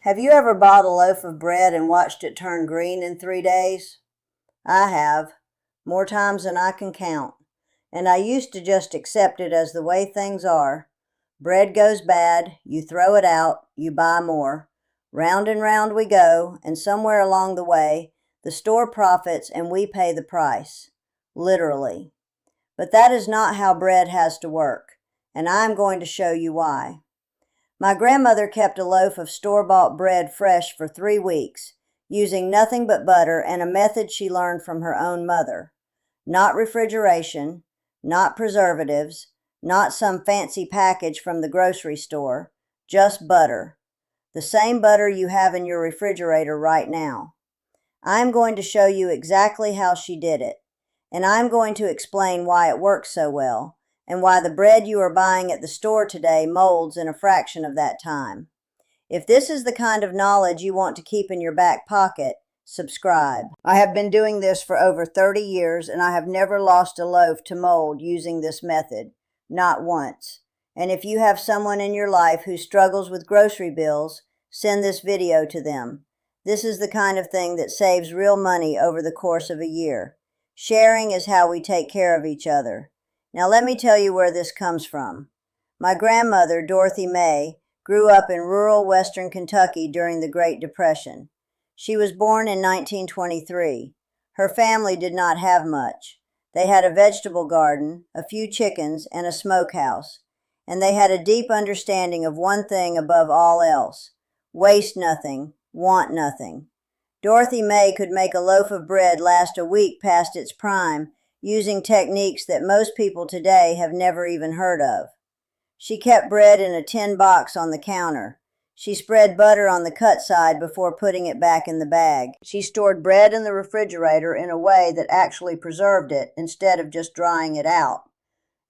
Have you ever bought a loaf of bread and watched it turn green in 3 days? I have, more times than I can count, and I used to just accept it as the way things are. Bread goes bad, you throw it out, you buy more. Round and round we go, and somewhere along the way, the store profits and we pay the price. Literally. But that is not how bread has to work, and I am going to show you why. My grandmother kept a loaf of store-bought bread fresh for 3 weeks, using nothing but butter and a method she learned from her own mother. Not refrigeration, not preservatives, not some fancy package from the grocery store, just butter. The same butter you have in your refrigerator right now. I'm going to show you exactly how she did it, and I'm going to explain why it works so well, and why the bread you are buying at the store today molds in a fraction of that time. If this is the kind of knowledge you want to keep in your back pocket, subscribe. I have been doing this for over 30 years, and I have never lost a loaf to mold using this method, not once. And if you have someone in your life who struggles with grocery bills, send this video to them. This is the kind of thing that saves real money over the course of a year. Sharing is how we take care of each other. Now let me tell you where this comes from. My grandmother, Dorothy May, grew up in rural western Kentucky during the Great Depression. She was born in 1923. Her family did not have much. They had a vegetable garden, a few chickens, and a smokehouse. And they had a deep understanding of one thing above all else: waste nothing, want nothing. Dorothy May could make a loaf of bread last a week past its prime, using techniques that most people today have never even heard of. She kept bread in a tin box on the counter. She spread butter on the cut side before putting it back in the bag. She stored bread in the refrigerator in a way that actually preserved it instead of just drying it out.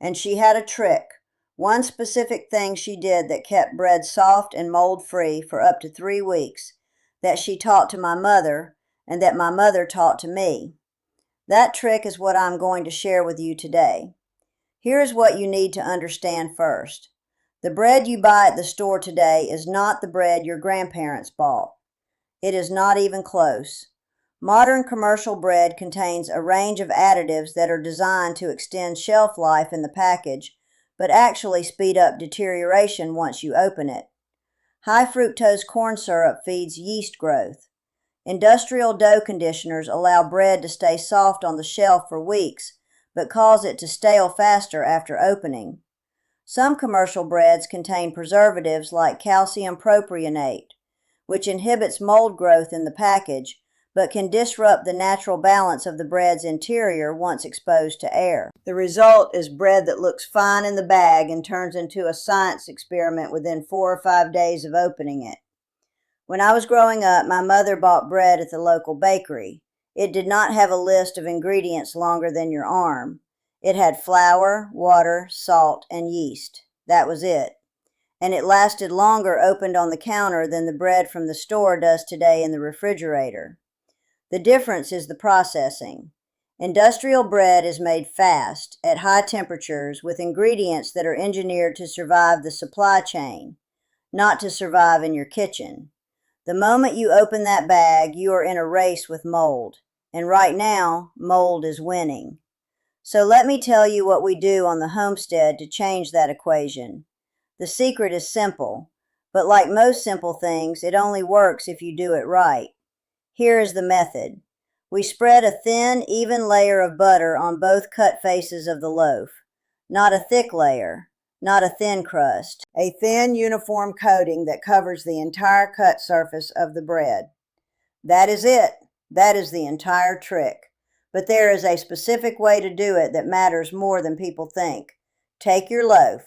And she had a trick, one specific thing she did that kept bread soft and mold-free for up to 3 weeks, that she taught to my mother and that my mother taught to me. That trick is what I'm going to share with you today. Here is what you need to understand first. The bread you buy at the store today is not the bread your grandparents bought. It is not even close. Modern commercial bread contains a range of additives that are designed to extend shelf life in the package, but actually speed up deterioration once you open it. High fructose corn syrup feeds yeast growth. Industrial dough conditioners allow bread to stay soft on the shelf for weeks, but cause it to stale faster after opening. Some commercial breads contain preservatives like calcium propionate, which inhibits mold growth in the package, but can disrupt the natural balance of the bread's interior once exposed to air. The result is bread that looks fine in the bag and turns into a science experiment within 4 or 5 days of opening it. When I was growing up, my mother bought bread at the local bakery. It did not have a list of ingredients longer than your arm. It had flour, water, salt, and yeast. That was it. And it lasted longer opened on the counter than the bread from the store does today in the refrigerator. The difference is the processing. Industrial bread is made fast, at high temperatures, with ingredients that are engineered to survive the supply chain, not to survive in your kitchen. The moment you open that bag, you are in a race with mold. And right now, mold is winning. So let me tell you what we do on the homestead to change that equation. The secret is simple, but like most simple things, it only works if you do it right. Here is the method. We spread a thin, even layer of butter on both cut faces of the loaf. Not a thick layer, not a thin crust. A thin, uniform coating that covers the entire cut surface of the bread. That is it. That is the entire trick. But there is a specific way to do it that matters more than people think. Take your loaf.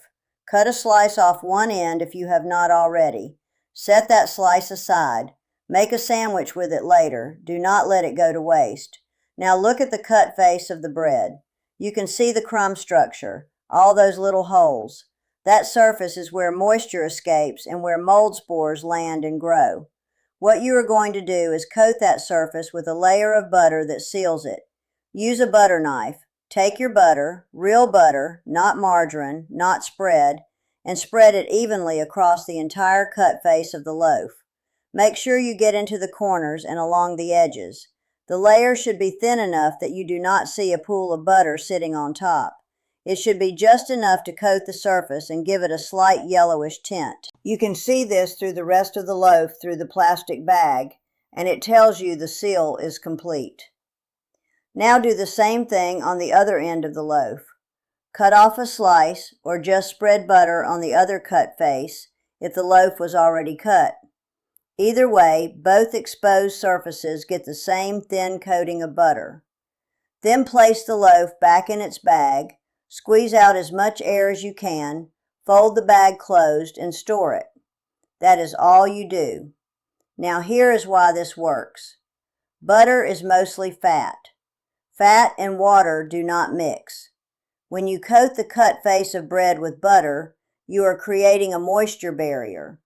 Cut a slice off one end if you have not already. Set that slice aside. Make a sandwich with it later. Do not let it go to waste. Now look at the cut face of the bread. You can see the crumb structure, all those little holes. That surface is where moisture escapes and where mold spores land and grow. What you are going to do is coat that surface with a layer of butter that seals it. Use a butter knife. Take your butter, real butter, not margarine, not spread, and spread it evenly across the entire cut face of the loaf. Make sure you get into the corners and along the edges. The layer should be thin enough that you do not see a pool of butter sitting on top. It should be just enough to coat the surface and give it a slight yellowish tint. You can see this through the rest of the loaf through the plastic bag, and it tells you the seal is complete. Now do the same thing on the other end of the loaf. Cut off a slice or just spread butter on the other cut face if the loaf was already cut. Either way, both exposed surfaces get the same thin coating of butter. Then place the loaf back in its bag, squeeze out as much air as you can, fold the bag closed, and store it. That is all you do. Now here is why this works. Butter is mostly fat. Fat and water do not mix. When you coat the cut face of bread with butter, you are creating a moisture barrier.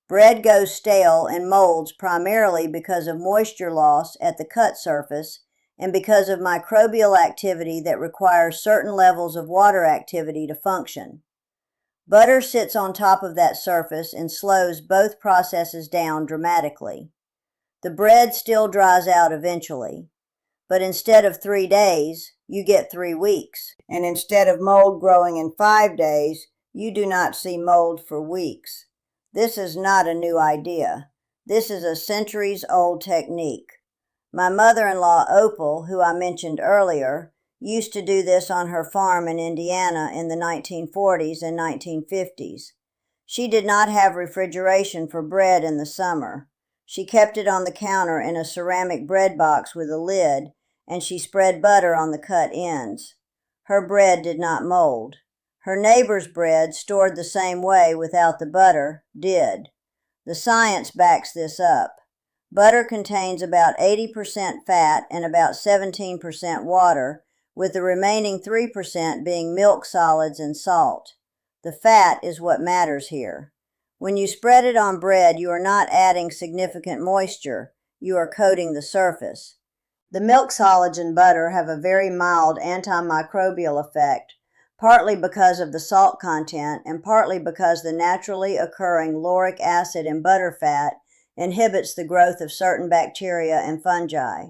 Bread goes stale and molds primarily because of moisture loss at the cut surface and because of microbial activity that requires certain levels of water activity to function. Butter sits on top of that surface and slows both processes down dramatically. The bread still dries out eventually, but instead of 3 days, you get 3 weeks. And instead of mold growing in 5 days, you do not see mold for weeks. This is not a new idea. This is a centuries-old technique. My mother-in-law, Opal, who I mentioned earlier, used to do this on her farm in Indiana in the 1940s and 1950s. She did not have refrigeration for bread in the summer. She kept it on the counter in a ceramic bread box with a lid, and she spread butter on the cut ends. Her bread did not mold. Her neighbor's bread, stored the same way without the butter, did. The science backs this up. Butter contains about 80% fat and about 17% water, with the remaining 3% being milk solids and salt. The fat is what matters here. When you spread it on bread, you are not adding significant moisture. You are coating the surface. The milk solids in butter have a very mild antimicrobial effect, partly because of the salt content and partly because the naturally occurring lauric acid in butter fat inhibits the growth of certain bacteria and fungi.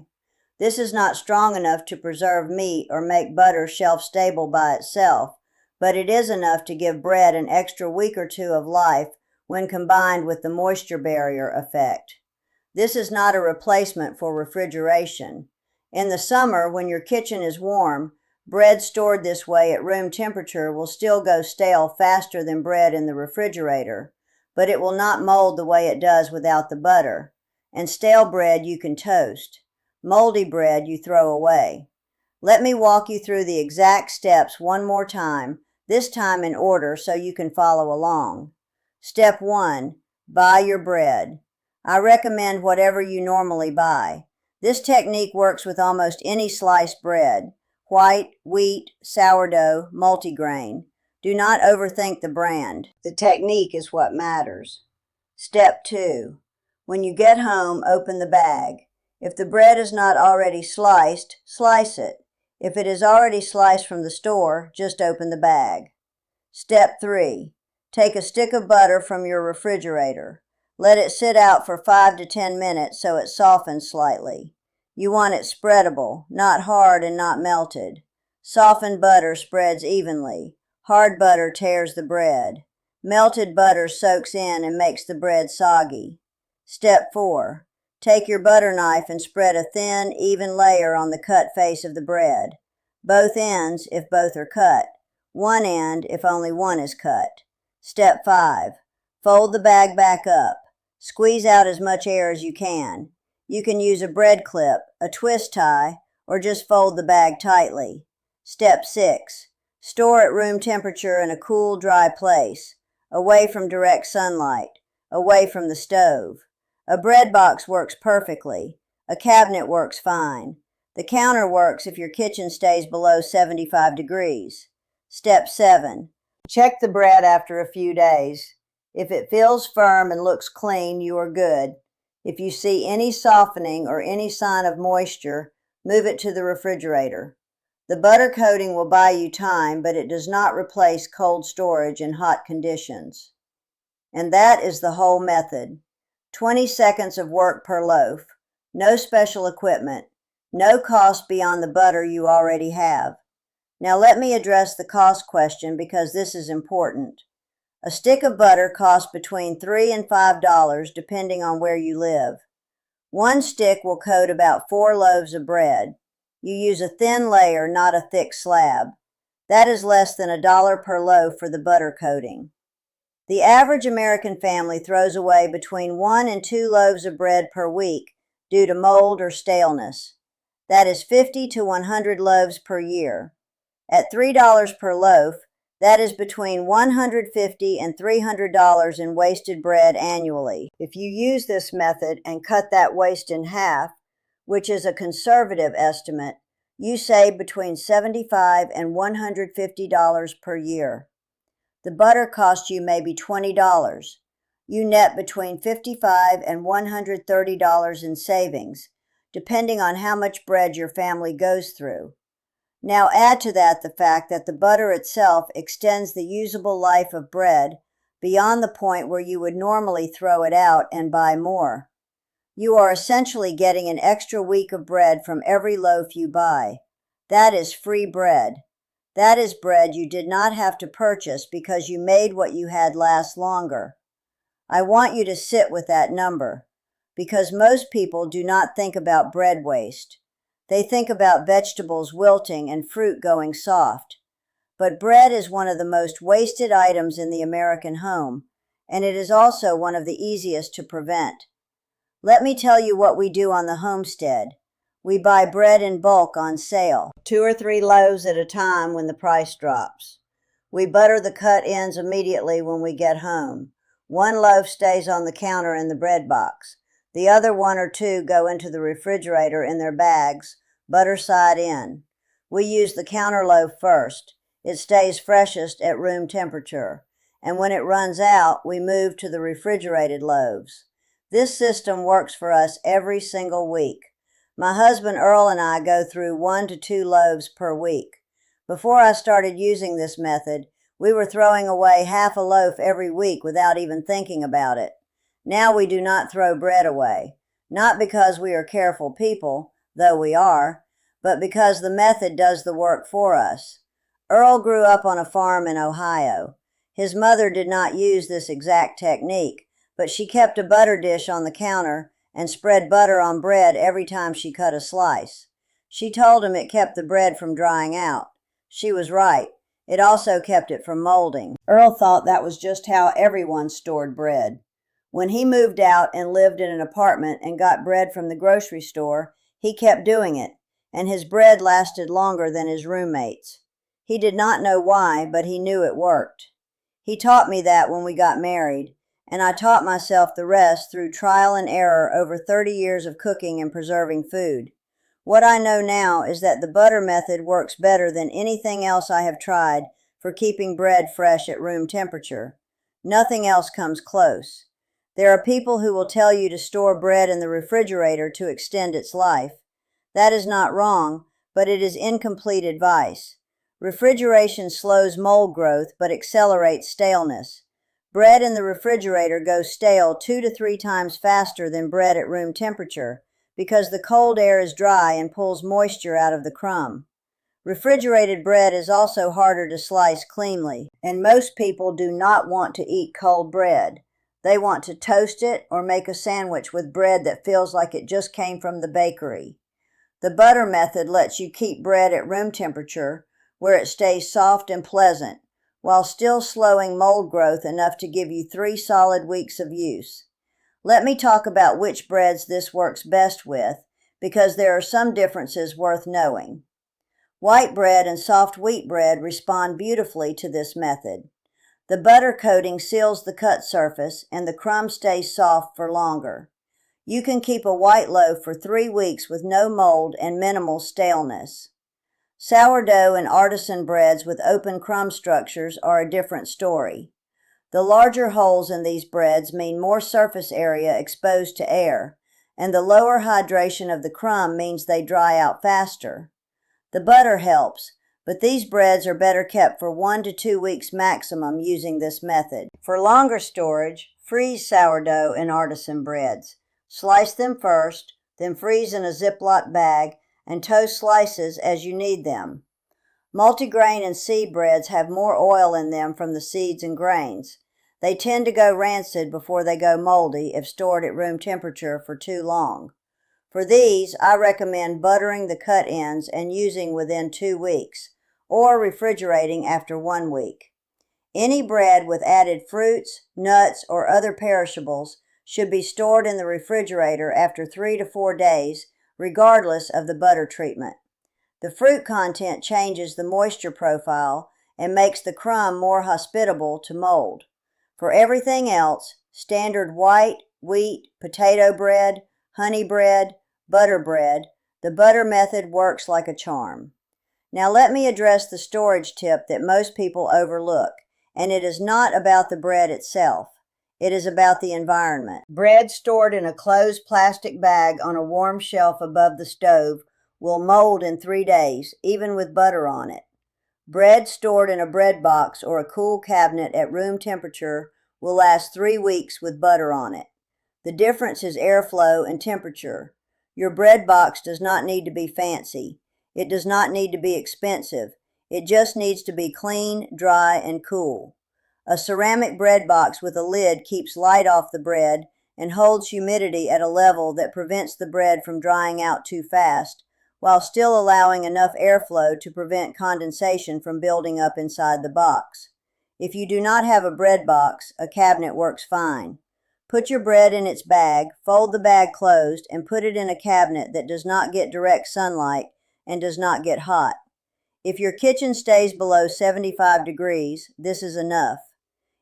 This is not strong enough to preserve meat or make butter shelf-stable by itself, but it is enough to give bread an extra week or two of life when combined with the moisture barrier effect. This is not a replacement for refrigeration. In the summer, when your kitchen is warm, bread stored this way at room temperature will still go stale faster than bread in the refrigerator, but it will not mold the way it does without the butter. And stale bread you can toast. Moldy bread you throw away. Let me walk you through the exact steps one more time, this time in order so you can follow along. Step 1. Buy your bread. I recommend whatever you normally buy. This technique works with almost any sliced bread. White, wheat, sourdough, multigrain. Do not overthink the brand. The technique is what matters. Step 2. When you get home, open the bag. If the bread is not already sliced, slice it. If it is already sliced from the store, just open the bag. Step 3. Take a stick of butter from your refrigerator. Let it sit out for 5 to 10 minutes so it softens slightly. You want it spreadable, not hard and not melted. Softened butter spreads evenly. Hard butter tears the bread. Melted butter soaks in and makes the bread soggy. Step 4. Take your butter knife and spread a thin, even layer on the cut face of the bread. Both ends, if both are cut. One end, if only one is cut. Step 5. Fold the bag back up. Squeeze out as much air as you can. You can use a bread clip, a twist tie, or just fold the bag tightly. Step 6. Store at room temperature in a cool, dry place, away from direct sunlight, away from the stove. A bread box works perfectly. A cabinet works fine. The counter works if your kitchen stays below 75 degrees. Step 7. Check the bread after a few days. If it feels firm and looks clean, you are good. If you see any softening or any sign of moisture, move it to the refrigerator. The butter coating will buy you time, but it does not replace cold storage in hot conditions. And that is the whole method. 20 seconds of work per loaf, no special equipment, no cost beyond the butter you already have. Now let me address the cost question because this is important. A stick of butter costs between $3 and $5 depending on where you live. One stick will coat about 4 loaves of bread. You use a thin layer, not a thick slab. That is less than $1 per loaf for the butter coating. The average American family throws away between 1 and 2 loaves of bread per week due to mold or staleness. That is 50 to 100 loaves per year. At $3 per loaf, that is between $150 and $300 in wasted bread annually. If you use this method and cut that waste in half, which is a conservative estimate, you save between $75 and $150 per year. The butter costs you maybe $20. You net between $55 and $130 in savings, depending on how much bread your family goes through. Now add to that the fact that the butter itself extends the usable life of bread beyond the point where you would normally throw it out and buy more. You are essentially getting an extra week of bread from every loaf you buy. That is free bread. That is bread you did not have to purchase because you made what you had last longer. I want you to sit with that number, because most people do not think about bread waste. They think about vegetables wilting and fruit going soft. But bread is one of the most wasted items in the American home, and it is also one of the easiest to prevent. Let me tell you what we do on the homestead. We buy bread in bulk on sale, 2 or 3 loaves at a time when the price drops. We butter the cut ends immediately when we get home. 1 loaf stays on the counter in the bread box. The other 1 or 2 go into the refrigerator in their bags, butter side in. We use the counter loaf first. It stays freshest at room temperature. And when it runs out, we move to the refrigerated loaves. This system works for us every single week. My husband Earl and I go through 1 to 2 loaves per week. Before I started using this method, we were throwing away half a loaf every week without even thinking about it. Now we do not throw bread away, not because we are careful people, though we are, but because the method does the work for us. Earl grew up on a farm in Ohio. His mother did not use this exact technique, but she kept a butter dish on the counter and spread butter on bread every time she cut a slice. She told him it kept the bread from drying out. She was right. It also kept it from molding. Earl thought that was just how everyone stored bread. When he moved out and lived in an apartment and got bread from the grocery store, he kept doing it, and his bread lasted longer than his roommates. He did not know why, but he knew it worked. He taught me that when we got married, and I taught myself the rest through trial and error over 30 years of cooking and preserving food. What I know now is that the butter method works better than anything else I have tried for keeping bread fresh at room temperature. Nothing else comes close. There are people who will tell you to store bread in the refrigerator to extend its life. That is not wrong, but it is incomplete advice. Refrigeration slows mold growth but accelerates staleness. Bread in the refrigerator goes stale 2 to 3 times faster than bread at room temperature because the cold air is dry and pulls moisture out of the crumb. Refrigerated bread is also harder to slice cleanly, and most people do not want to eat cold bread. They want to toast it or make a sandwich with bread that feels like it just came from the bakery. The butter method lets you keep bread at room temperature where it stays soft and pleasant, while still slowing mold growth enough to give you 3 solid weeks of use. Let me talk about which breads this works best with, because there are some differences worth knowing. White bread and soft wheat bread respond beautifully to this method. The butter coating seals the cut surface, and the crumb stays soft for longer. You can keep a white loaf for 3 weeks with no mold and minimal staleness. Sourdough and artisan breads with open crumb structures are a different story. The larger holes in these breads mean more surface area exposed to air, and the lower hydration of the crumb means they dry out faster. The butter helps, but these breads are better kept for 1 to 2 weeks maximum using this method. For longer storage, Freeze sourdough and artisan breads. Slice them first, then freeze in a Ziploc bag and toast slices as you need them. Multigrain and seed breads have more oil in them from the seeds and grains. They tend to go rancid before they go moldy if stored at room temperature for too long. For these, I recommend buttering the cut ends and using within 2 weeks, or refrigerating after 1 week. Any bread with added fruits, nuts, or other perishables should be stored in the refrigerator after 3 to 4 days, regardless of the butter treatment. The fruit content changes the moisture profile and makes the crumb more hospitable to mold. For everything else, standard white, wheat, potato bread, honey bread, butter bread, the butter method works like a charm. Now let me address the storage tip that most people overlook, and it is not about the bread itself. It is about the environment. Bread stored in a closed plastic bag on a warm shelf above the stove will mold in 3 days, even with butter on it. Bread stored in a bread box or a cool cabinet at room temperature will last 3 weeks with butter on it. The difference is airflow and temperature. Your bread box does not need to be fancy. It does not need to be expensive. It just needs to be clean, dry, and cool. A ceramic bread box with a lid keeps light off the bread and holds humidity at a level that prevents the bread from drying out too fast, while still allowing enough airflow to prevent condensation from building up inside the box. If you do not have a bread box, a cabinet works fine. Put your bread in its bag, fold the bag closed, and put it in a cabinet that does not get direct sunlight and does not get hot. If your kitchen stays below 75 degrees, this is enough.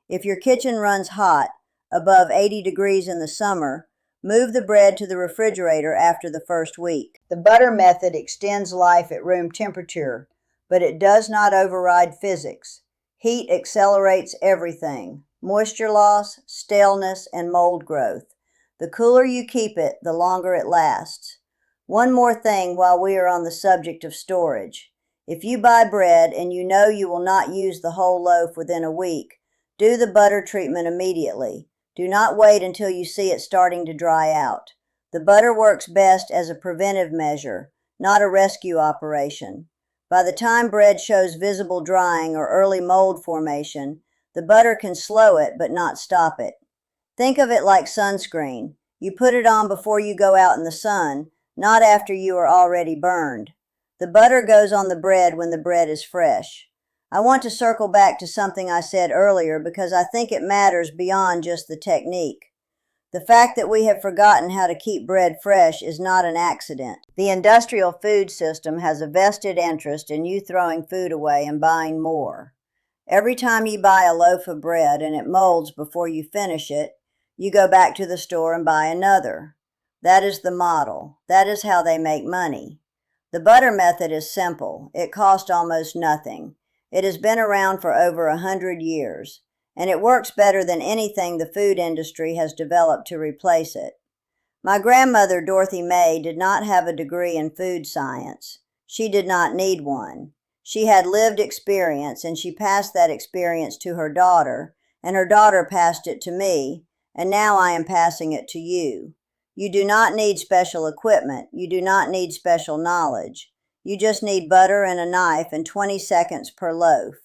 If your kitchen runs hot, above 80 degrees in the summer, move the bread to the refrigerator after the first week. The butter method extends life at room temperature, but it does not override physics. Heat accelerates everything: moisture loss, staleness, and mold growth. The cooler you keep it, the longer it lasts. One more thing while we are on the subject of storage. If you buy bread and you know you will not use the whole loaf within a week, do the butter treatment immediately. Do not wait until you see it starting to dry out. The butter works best as a preventive measure, not a rescue operation. By the time bread shows visible drying or early mold formation, the butter can slow it but not stop it. Think of it like sunscreen. You put it on before you go out in the sun, not after you are already burned. The butter goes on the bread when the bread is fresh. I want to circle back to something I said earlier because I think it matters beyond just the technique. The fact that we have forgotten how to keep bread fresh is not an accident. The industrial food system has a vested interest in you throwing food away and buying more. Every time you buy a loaf of bread and it molds before you finish it, you go back to the store and buy another. That is the model. That is how they make money. The butter method is simple. It costs almost nothing. It has been around for over 100 years, and it works better than anything the food industry has developed to replace it. My grandmother, Dorothy May, did not have a degree in food science. She did not need one. She had lived experience, and she passed that experience to her daughter, and her daughter passed it to me, and now I am passing it to you. You do not need special equipment. You do not need special knowledge. You just need butter and a knife and 20 seconds per loaf.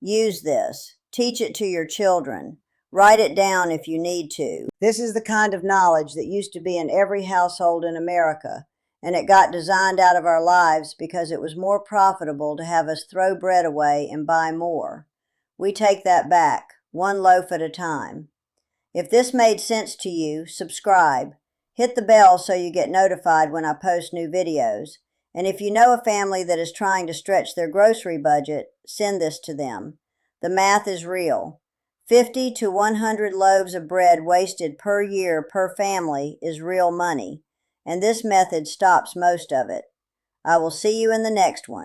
Use this. Teach it to your children. Write it down if you need to. This is the kind of knowledge that used to be in every household in America, and it got designed out of our lives because it was more profitable to have us throw bread away and buy more. We take that back, one loaf at a time. If this made sense to you, subscribe. Hit the bell so you get notified when I post new videos. And if you know a family that is trying to stretch their grocery budget, send this to them. The math is real. 50 to 100 loaves of bread wasted per year per family is real money, and this method stops most of it. I will see you in the next one.